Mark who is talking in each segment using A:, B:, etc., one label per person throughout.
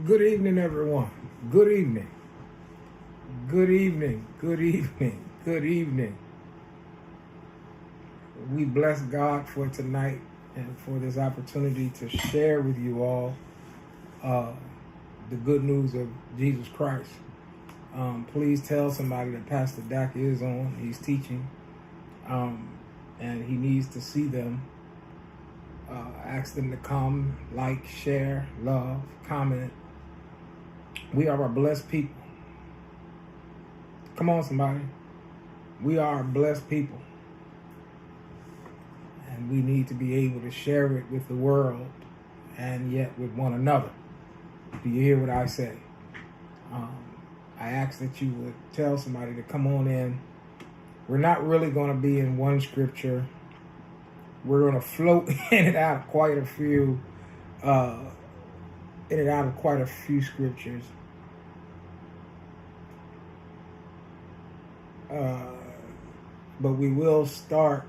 A: Good evening, everyone. Good evening. Good evening. Good evening. Good evening. We bless God for tonight and for this opportunity to share with you all the good news of Jesus Christ. Please tell somebody that Pastor Dak is on. He's teaching, and he needs to see them. Ask them to come, like, share, love, comment. We are a blessed people. Come on, somebody. We are a blessed people. And we need to be able to share it with the world and yet with one another. Do you hear what I say? I ask that you would tell somebody to come on in. We're not really going to be in one scripture. We're going to float in and out of quite a few scriptures. But we will start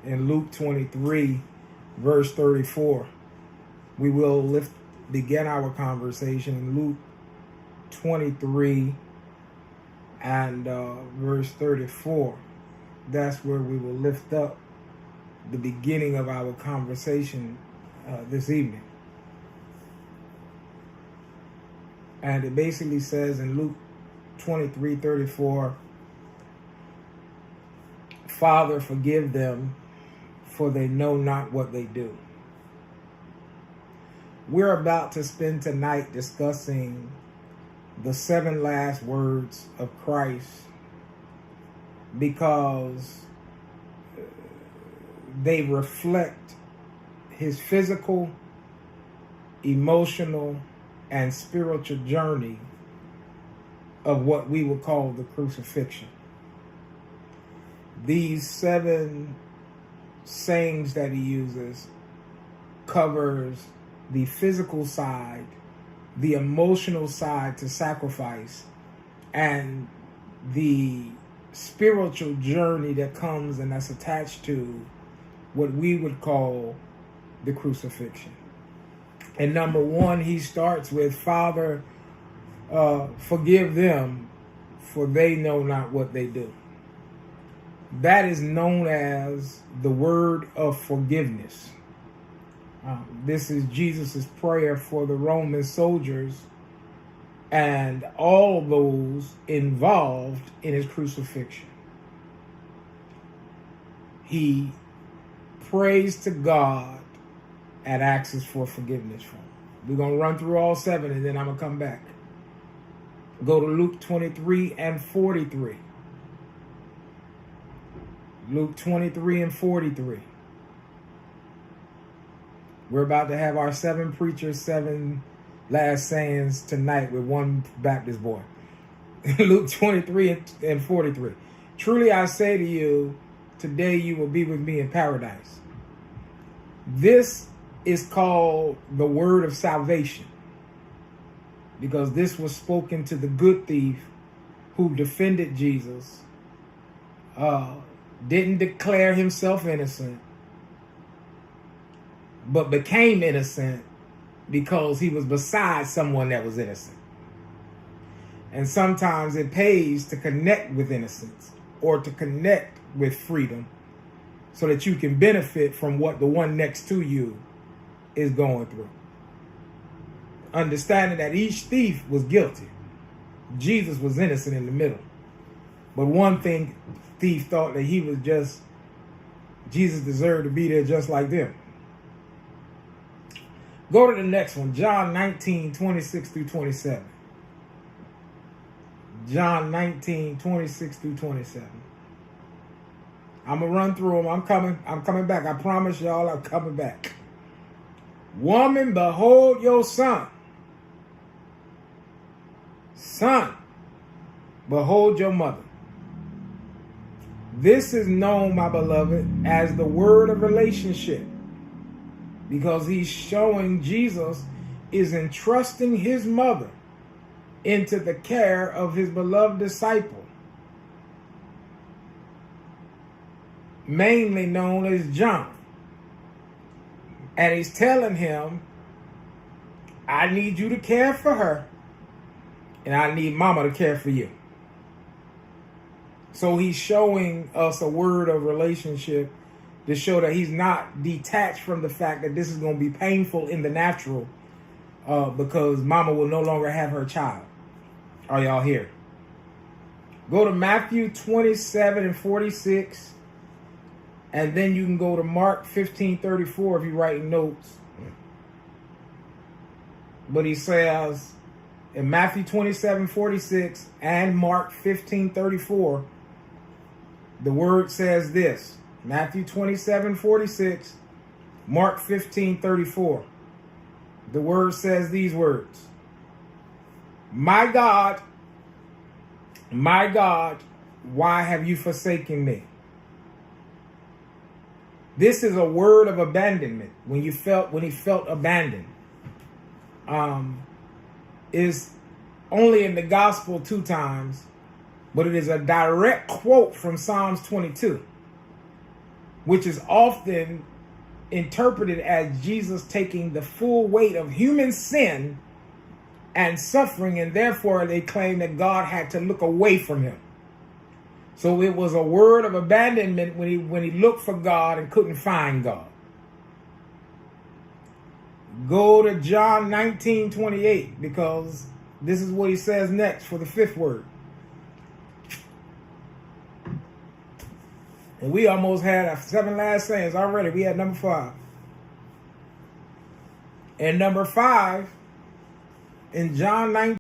A: in Luke 23, verse 34. We will begin our conversation in Luke 23 and verse 34. That's where we will lift up the beginning of our conversation this evening. And it basically says in Luke 23:34, Father, forgive them, for they know not what they do. We're about to spend tonight discussing the 7 last words of Christ because they reflect his physical, emotional, and spiritual journey of what we would call the crucifixion. These 7 sayings that he uses covers the physical side, the emotional side to sacrifice, and the spiritual journey that comes and that's attached to what we would call the crucifixion. And number 1, he starts with, Father, forgive them, for they know not what they do. That is known as the word of forgiveness. This is Jesus' prayer for the Roman soldiers and all those involved in his crucifixion. He prays to God and asks for forgiveness from him. We're going to run through all 7 and then I'm going to come back. Go to Luke 23 and 43. Luke 23 and 43. We're about to have our 7 preachers, 7 last sayings tonight with one Baptist boy. Luke 23 and 43. Truly I say to you, today you will be with me in paradise. This is called the word of salvation because this was spoken to the good thief who defended Jesus, didn't declare himself innocent, but became innocent because he was beside someone that was innocent. And sometimes it pays to connect with innocence or to connect with freedom so that you can benefit from what the one next to you is going through. Understanding that each thief was guilty. Jesus was innocent in the middle. But one thief thought that Jesus deserved to be there just like them. Go to the next one, John 19, 26 through 27. John 19, 26 through 27. I'm going to run through them. I'm coming back. I promise y'all I'm coming back. Woman, behold your son. Son, behold your mother. This is known, my beloved, as the word of relationship. Because he's showing Jesus is entrusting his mother into the care of his beloved disciple, mainly known as John. And he's telling him, I need you to care for her, and I need mama to care for you. So he's showing us a word of relationship to show that he's not detached from the fact that this is going to be painful in the natural because mama will no longer have her child. Are y'all here? Go to Matthew 27 and 46. And then you can go to Mark 15:34 if you're writing notes. But he says in Matthew 27:46 and Mark 15:34, the word says this. Matthew 27:46, Mark 15:34. The word says these words. My God, why have you forsaken me? This is a word of abandonment. When he felt abandoned, is only in the gospel 2 times, but it is a direct quote from Psalms 22, which is often interpreted as Jesus taking the full weight of human sin and suffering, and therefore they claim that God had to look away from him. So it was a word of abandonment when he looked for God and couldn't find God. Go to John 19:28, because this is what he says next for the 5th word. And we almost had 7 last sayings already. We had number 5. And number 5 in John 19.